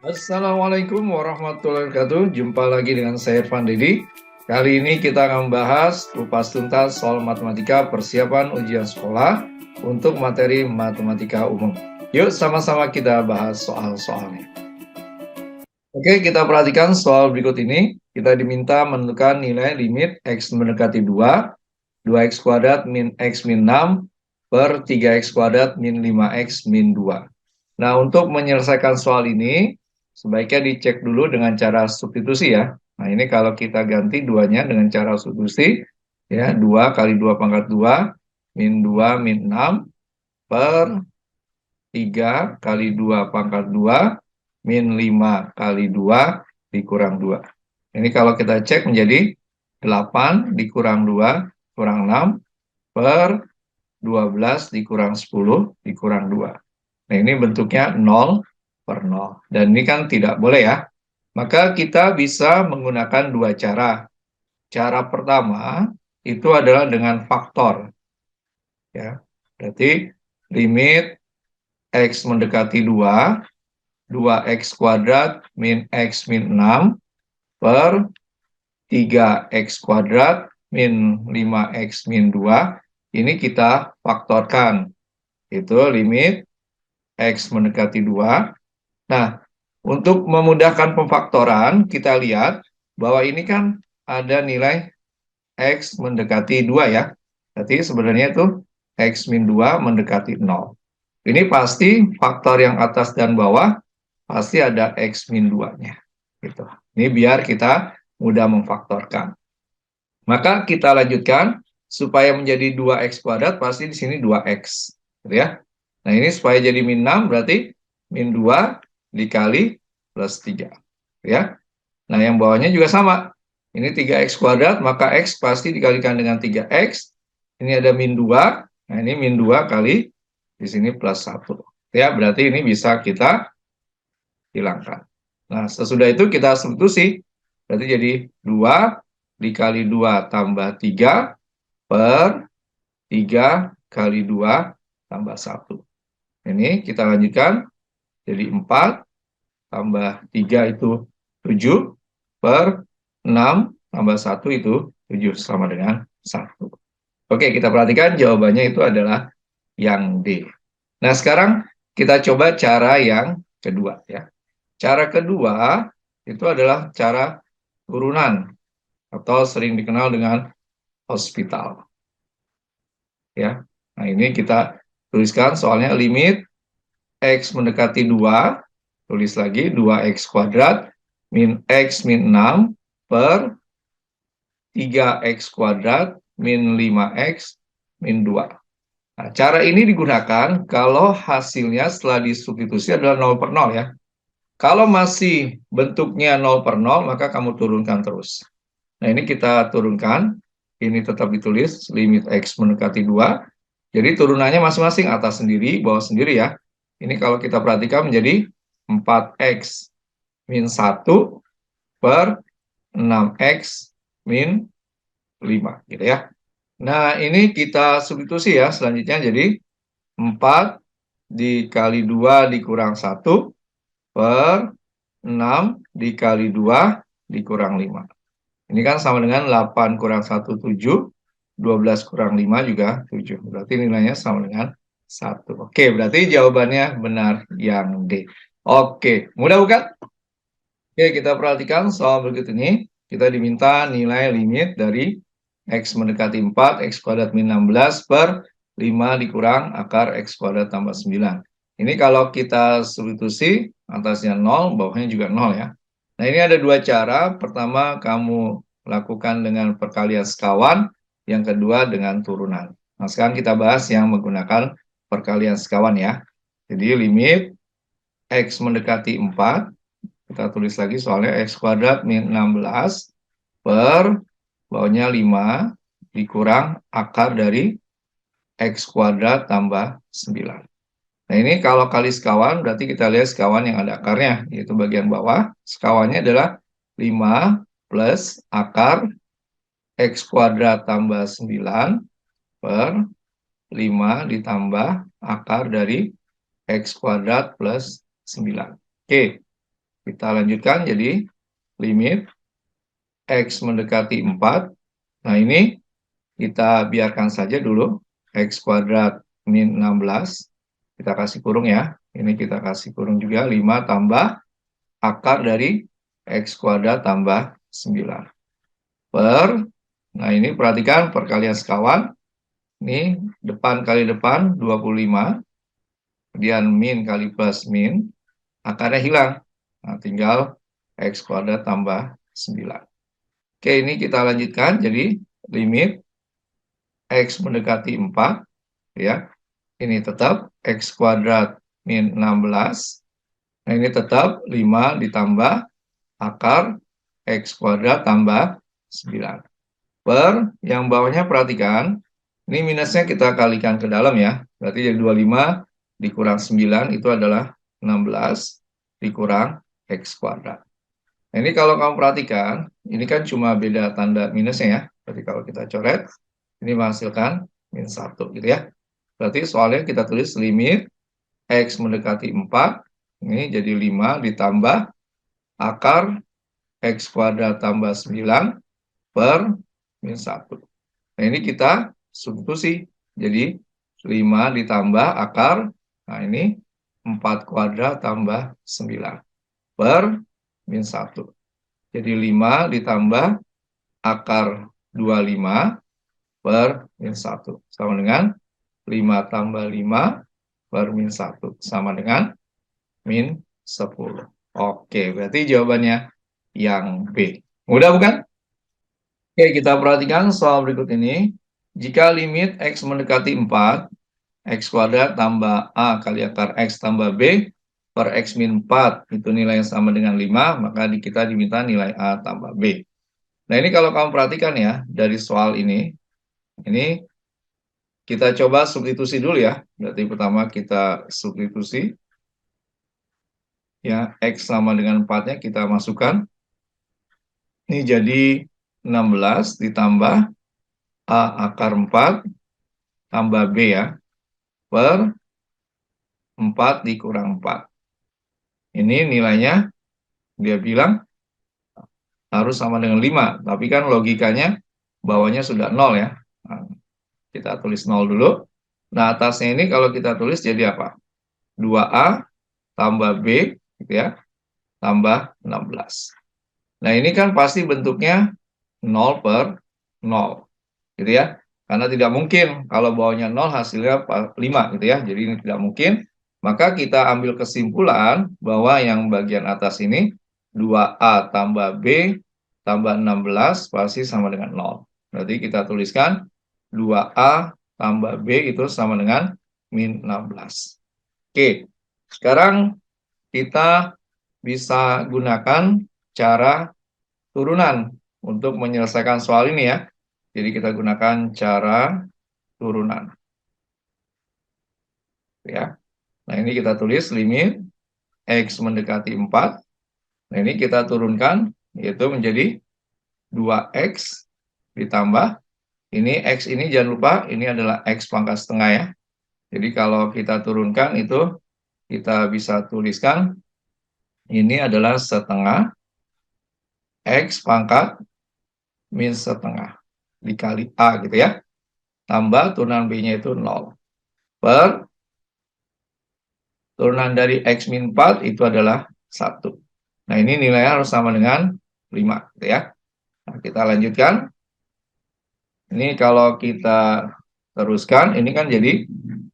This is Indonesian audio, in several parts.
Assalamualaikum warahmatullahi wabarakatuh. Jumpa lagi dengan saya Van Didi. Kali ini kita akan membahas kupas tuntas soal matematika persiapan ujian sekolah untuk materi matematika umum. Yuk sama-sama kita bahas soal-soalnya. Oke, kita perhatikan soal berikut ini. Kita diminta menentukan nilai limit X mendekati 2, 2X kuadrat min X min 6 per 3X kuadrat min 5X min 2. Nah, untuk menyelesaikan soal ini, sebaiknya dicek dulu dengan cara substitusi ya. Nah, ini kalau kita ganti duanya dengan cara substitusi, ya, 2 kali 2 pangkat 2, min 2 min 6, per 3 kali 2 pangkat 2, min 5 kali 2, dikurang 2. Ini kalau kita cek menjadi 8 dikurang 2, kurang 6, per 12 dikurang 10, dikurang 2. Nah, ini bentuknya 0 per 0. Dan ini kan tidak boleh ya. Maka kita bisa menggunakan dua cara. Cara pertama itu adalah dengan faktor. Ya. Berarti limit X mendekati 2, 2X kuadrat min X min 6 per 3X kuadrat min 5X min 2. Ini kita faktorkan. Itu limit X mendekati 2. Nah, untuk memudahkan pemfaktoran, kita lihat bahwa ini kan ada nilai X mendekati 2 ya. Jadi sebenarnya itu X min 2 mendekati 0. Ini pasti faktor yang atas dan bawah pasti ada X min 2-nya. Gitu. Ini biar kita mudah memfaktorkan. Maka kita lanjutkan, supaya menjadi 2X kuadrat pasti di sini 2X. Gitu ya. Nah, ini supaya jadi min 6 berarti min 2 dikali plus 3. Ya. Nah, yang bawahnya juga sama. Ini 3X kuadrat, maka X pasti dikalikan dengan 3X. Ini ada min 2. Nah, ini min 2 kali di sini plus 1. Ya, berarti ini bisa kita hilangkan. Nah, sesudah itu kita substitusi. Berarti jadi 2 dikali 2 tambah 3 per 3 kali 2 tambah 1. Ini kita lanjutkan. Jadi 4 tambah 3 itu 7 per 6 tambah 1 itu 7 sama dengan 1. Oke, kita perhatikan jawabannya itu adalah yang D. Nah, sekarang kita coba cara yang kedua ya. Cara kedua itu adalah cara turunan atau sering dikenal dengan hospital. Ya. Nah, ini kita tuliskan soalnya limit X mendekati 2, tulis lagi 2X kuadrat min X min 6 per 3X kuadrat min 5X min 2. Nah, cara ini digunakan kalau hasilnya setelah disubstitusi adalah 0 per 0 ya. Kalau masih bentuknya 0 per 0, maka kamu turunkan terus. Nah, ini kita turunkan. Ini tetap ditulis limit X mendekati 2. Jadi turunannya masing-masing, atas sendiri, bawah sendiri ya. Ini kalau kita perhatikan menjadi 4X min 1 per 6X min 5. Gitu ya. Nah, ini kita substitusi ya. Selanjutnya jadi 4 dikali 2 dikurang 1 per 6 dikali 2 dikurang 5. Ini kan sama dengan 8 kurang 1, 7. 12 kurang 5 juga 7. Berarti nilainya sama dengan 1. Oke, berarti jawabannya benar yang D. Oke, mudah bukan? Oke, kita perhatikan soal berikut ini. Kita diminta nilai limit dari X mendekati 4, X kuadrat min 16 per 5 dikurang akar X kuadrat tambah 9. Ini kalau kita substitusi, atasnya 0, bawahnya juga 0 ya. Nah, ini ada dua cara. Pertama, kamu lakukan dengan perkalian sekawan. Yang kedua, dengan turunan. Nah, sekarang kita bahas yang menggunakan perkalian sekawan ya. Jadi, limit X mendekati 4. Kita tulis lagi soalnya X kuadrat min 16 per bawahnya 5 dikurang akar dari X kuadrat tambah 9. Nah, ini kalau kali sekawan, berarti kita lihat sekawan yang ada akarnya, yaitu bagian bawah. Sekawannya adalah 5 plus akar X kuadrat tambah 9 per 5 ditambah akar dari X kuadrat plus 9. Oke. Kita lanjutkan jadi limit X mendekati 4. Nah, ini kita biarkan saja dulu. X kuadrat min 16. Kita kasih kurung ya. Ini kita kasih kurung juga 5 tambah akar dari X kuadrat tambah 9. Nah ini perhatikan perkalian sekawan. Ini depan kali depan 25. Kemudian min kali plus min. Akarnya hilang. Nah, tinggal X kuadrat tambah 9. Oke, ini kita lanjutkan. Jadi limit X mendekati 4. Ya, ini tetap X kuadrat min 16. Nah, ini tetap 5 ditambah akar X kuadrat tambah 9. Yang bawahnya perhatikan, ini minusnya kita kalikan ke dalam ya. Berarti jadi 25 dikurang 9 itu adalah 16 dikurang X kuadrat. Nah, ini kalau kamu perhatikan, ini kan cuma beda tanda minusnya ya. Berarti kalau kita coret, ini menghasilkan min 1 gitu ya. Berarti soalnya kita tulis limit X mendekati 4, ini jadi 5 ditambah akar X kuadrat tambah 9 per min 1. Nah, ini kita substitusi. Jadi 5 ditambah akar, nah ini 4 kuadrat tambah 9 per min 1. Jadi 5 ditambah akar 25 per min 1. Sama dengan 5 tambah 5 per min 1. Sama dengan min 10. Oke, berarti jawabannya yang B. Mudah bukan? Oke, kita perhatikan soal berikut ini. Jika limit X mendekati 4, X kuadrat tambah A kali akar X tambah B per X min 4, itu nilai yang sama dengan 5, maka kita diminta nilai A tambah B. Nah, ini kalau kamu perhatikan ya, dari soal ini kita coba substitusi dulu ya. Berarti pertama kita substitusi. Ya, X sama dengan 4-nya kita masukkan. Ini jadi 16 ditambah A akar 4 tambah B ya, per 4 dikurang 4. Ini nilainya dia bilang harus sama dengan 5. Tapi kan logikanya bawahnya sudah 0 ya. Nah, kita tulis 0 dulu. Nah, atasnya ini kalau kita tulis jadi apa? 2A tambah B gitu ya, tambah 16. Nah, ini kan pasti bentuknya 0 per 0 gitu ya. Karena tidak mungkin kalau bawahnya 0 hasilnya 5 gitu ya. Jadi ini tidak mungkin. Maka kita ambil kesimpulan bahwa yang bagian atas ini 2A tambah B tambah 16 pasti sama dengan 0. Berarti kita tuliskan 2A tambah B itu sama dengan min 16. Oke, sekarang kita bisa gunakan cara turunan untuk menyelesaikan soal ini ya. Jadi kita gunakan cara turunan. Ya. Nah, ini kita tulis limit X mendekati 4. Nah, ini kita turunkan, yaitu menjadi 2X ditambah. Ini X ini jangan lupa, ini adalah X pangkat setengah ya. Jadi kalau kita turunkan itu, kita bisa tuliskan, ini adalah setengah X pangkat min setengah dikali A gitu ya. Tambah turunan B-nya itu 0. Per turunan dari X min 4 itu adalah 1. Nah, ini nilainya harus sama dengan 5 gitu ya. Nah, kita lanjutkan. Ini kalau kita teruskan, ini kan jadi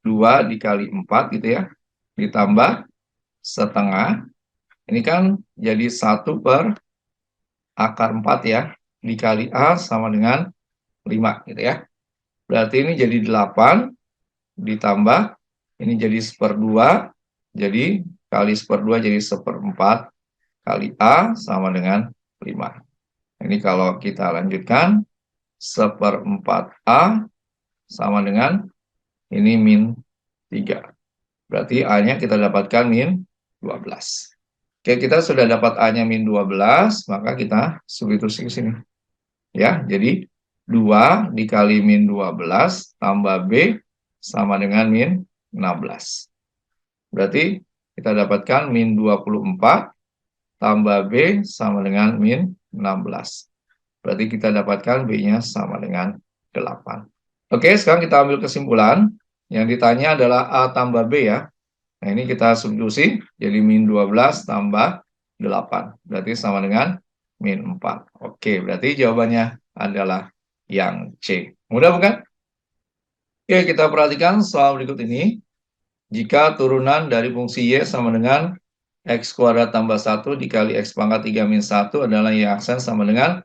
2 dikali 4 gitu ya. Ditambah setengah. Ini kan jadi 1 per akar 4 ya. Dikali A sama dengan 5 gitu ya. Berarti ini jadi 8 ditambah. Ini jadi 1/2. Jadi kali 1/2 jadi 1/4 kali A sama dengan 5. Ini kalau kita lanjutkan, 1/4 A sama dengan ini min 3. Berarti A-nya kita dapatkan min 12. Oke, kita sudah dapat A-nya min 12, maka kita substitusi ke sini. Ya, jadi 2 dikali min 12 tambah B sama dengan min 16. Berarti kita dapatkan min 24 tambah B sama dengan min 16. Berarti kita dapatkan B-nya sama dengan 8. Oke, sekarang kita ambil kesimpulan. Yang ditanya adalah A tambah B ya. Nah, ini kita substitusi, jadi min 12 tambah 8. Berarti sama dengan min 4. Oke, berarti jawabannya adalah yang C. Mudah bukan? Oke, kita perhatikan soal berikut ini. Jika turunan dari fungsi Y sama dengan X kuadrat tambah 1 dikali X pangkat 3 min 1 adalah Y aksen sama dengan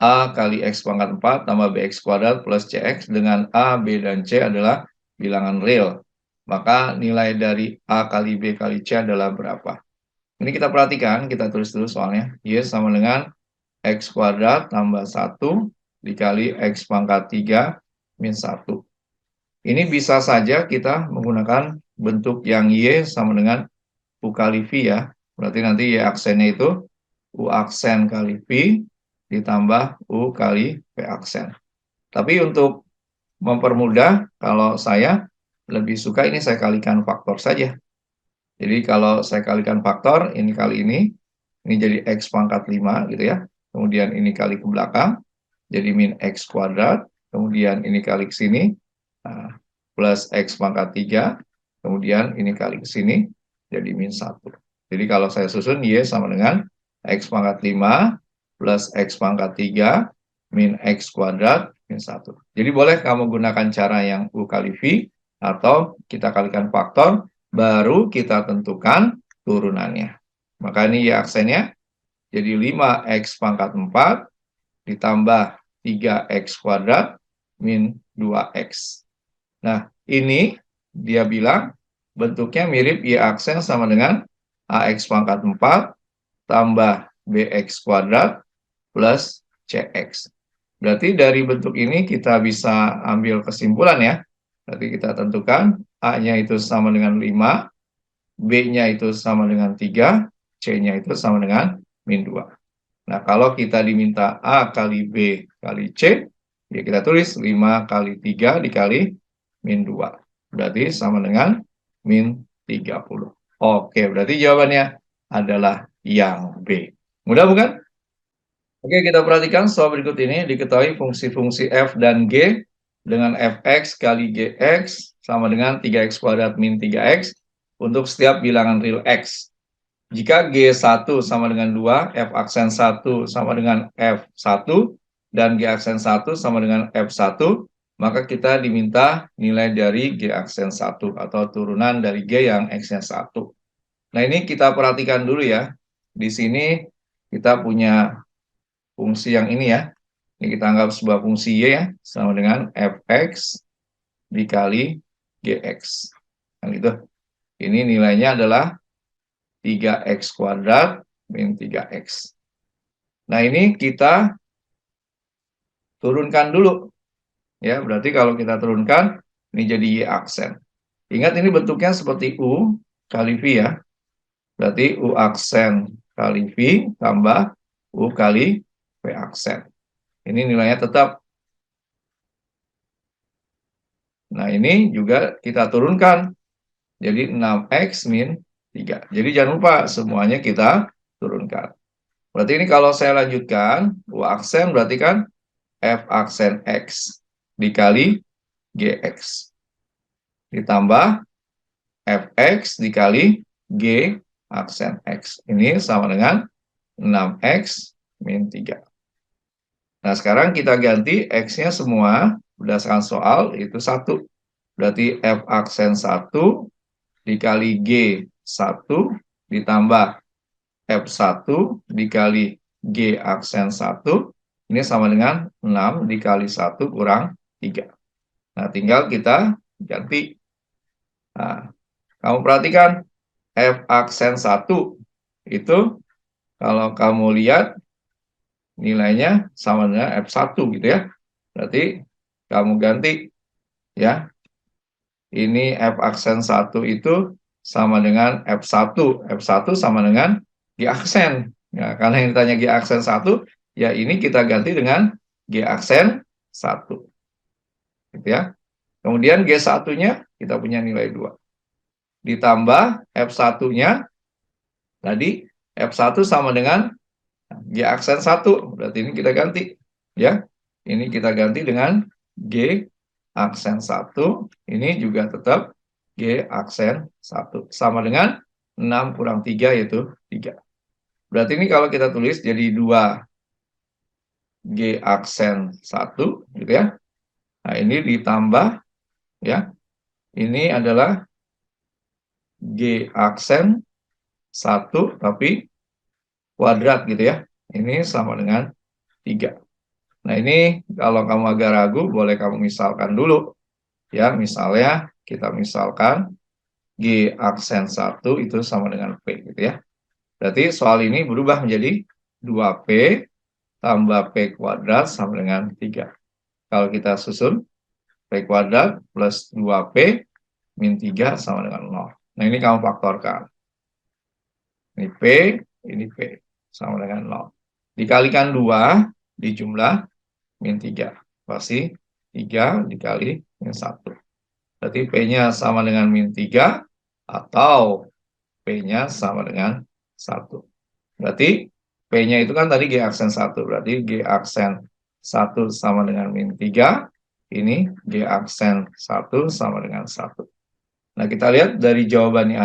A kali X pangkat 4 tambah BX kuadrat plus CX dengan A, B, dan C adalah bilangan real. Maka nilai dari A kali B kali C adalah berapa? Ini kita perhatikan, kita tulis dulu soalnya. Y sama dengan X kuadrat tambah 1 dikali X pangkat 3 min 1. Ini bisa saja kita menggunakan bentuk yang Y sama dengan U kali V ya. Berarti nanti Y aksennya itu U aksen kali V ditambah U kali V aksen. Tapi untuk mempermudah, kalau saya lebih suka ini saya kalikan faktor saja. Jadi kalau saya kalikan faktor, ini kali ini jadi X pangkat 5 gitu ya. Kemudian ini kali ke belakang, jadi min X kuadrat. Kemudian ini kali ke sini, nah, plus X pangkat 3. Kemudian ini kali ke sini, jadi min 1. Jadi kalau saya susun Y sama dengan X pangkat 5 plus X pangkat 3 min X kuadrat min 1. Jadi boleh kamu gunakan cara yang U kali V atau kita kalikan faktor, baru kita tentukan turunannya. Maka ini Y aksennya jadi 5X pangkat 4 ditambah 3X kuadrat min 2X. Nah, ini dia bilang bentuknya mirip Y aksen sama dengan AX pangkat 4 tambah BX kuadrat plus CX. Berarti dari bentuk ini kita bisa ambil kesimpulan ya. Berarti kita tentukan A-nya itu sama dengan 5, B-nya itu sama dengan 3, C-nya itu sama dengan min 2. Nah, kalau kita diminta A kali B kali C, ya kita tulis 5 kali 3 dikali min 2. Berarti sama dengan min 30. Oke, berarti jawabannya adalah yang B. Mudah bukan? Oke, kita perhatikan soal berikut ini. Diketahui fungsi-fungsi F dan G dengan Fx kali Gx sama dengan 3x kuadrat min 3x untuk setiap bilangan real X. Jika G1 sama dengan 2, F aksen 1 sama dengan F1, dan G aksen 1 sama dengan F1, maka kita diminta nilai dari G aksen 1 atau turunan dari G yang X-nya 1. Nah, ini kita perhatikan dulu ya. Di sini kita punya fungsi yang ini ya. Ini kita anggap sebuah fungsi Y ya, sama dengan Fx dikali Gx. Nah, gitu. Ini nilainya adalah 3x kuadrat min 3x. Nah, ini kita turunkan dulu. Ya, berarti kalau kita turunkan, ini jadi Y aksen. Ingat ini bentuknya seperti U kali V ya. Berarti U aksen kali V tambah U kali V aksen. Ini nilainya tetap. Nah, ini juga kita turunkan. Jadi 6x min 3. Jadi jangan lupa semuanya kita turunkan. Berarti ini kalau saya lanjutkan, U aksen berarti kan F aksen X dikali Gx. Ditambah Fx dikali G aksen X. Ini sama dengan 6x min 3. Nah, sekarang kita ganti X-nya semua berdasarkan soal itu 1. Berarti F aksen 1 dikali G1 ditambah F1 dikali G aksen 1. Ini sama dengan 6 dikali 1 kurang 3. Nah, tinggal kita ganti. Nah, kamu perhatikan F aksen 1 itu kalau kamu lihat nilainya sama dengan F1 gitu ya. Berarti kamu ganti ya. Ini F aksen 1 itu sama dengan F1. F1 sama dengan G aksen. Ya, karena yang ditanya G aksen 1, ya ini kita ganti dengan G aksen 1. Gitu ya. Kemudian G1-nya kita punya nilai 2. Ditambah F1-nya tadi F1 sama dengan G aksen 1. Berarti ini kita ganti. Ya, ini kita ganti dengan G aksen 1. Ini juga tetap G aksen 1. Sama dengan 6 kurang 3 yaitu 3. Berarti ini kalau kita tulis jadi 2 G aksen 1 gitu ya. Nah, ini ditambah ya. Ini adalah G aksen 1 tapi kuadrat gitu ya. Ini sama dengan 3. Nah, ini kalau kamu agak ragu boleh kamu misalkan dulu. Ya, misalnya kita misalkan G aksen 1 itu sama dengan P gitu ya. Berarti soal ini berubah menjadi 2P tambah P kuadrat sama dengan 3. Kalau kita susun P kuadrat plus 2P min 3 sama dengan 0. Nah, ini kamu faktorkan. Ini P, ini P. Sama dengan 0. Dikalikan 2, dijumlah min 3. Pasti 3 dikali min 1. Berarti P-nya sama dengan min 3, atau P-nya sama dengan 1. Berarti P-nya itu kan tadi G aksen 1. Berarti G aksen 1 sama dengan min 3. Ini G aksen 1 sama dengan 1. Nah, kita lihat dari jawabannya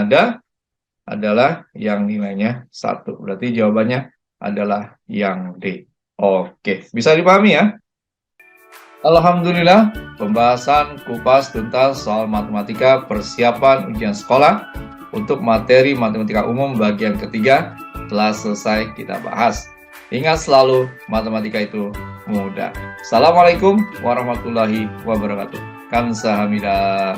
adalah yang nilainya 1. Berarti jawabannya adalah yang D. Oke, bisa dipahami ya? Alhamdulillah, pembahasan kupas tuntas soal matematika persiapan ujian sekolah untuk materi matematika umum bagian ketiga telah selesai kita bahas. Ingat selalu, matematika itu mudah. Assalamualaikum warahmatullahi wabarakatuh. Kamsahamnida.